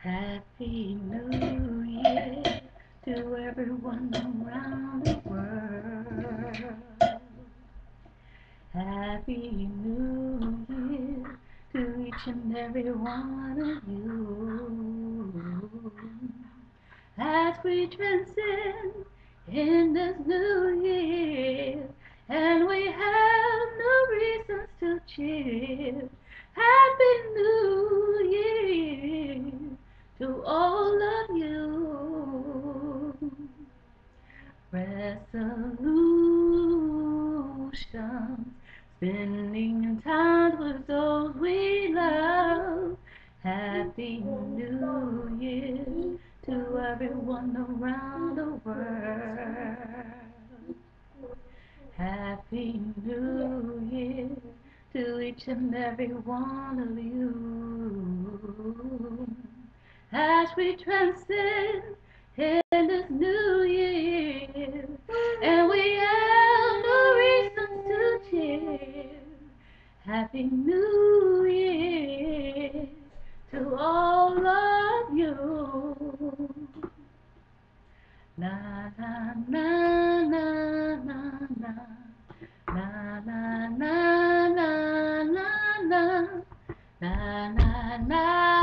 Happy New Year to everyone around the world. Happy New Year to each and every one of you. As we transcend in this new year, and we have no reasons to cheer. Happy New Year to all of you. Resolutions, spending time with those we love. Happy New Year to everyone around the world. Happy New Year to each and every one of you. As we transcend in this new year, and we have no reason to cheer. Happy New Year to all of you. Na na na na na na na na na na na na na na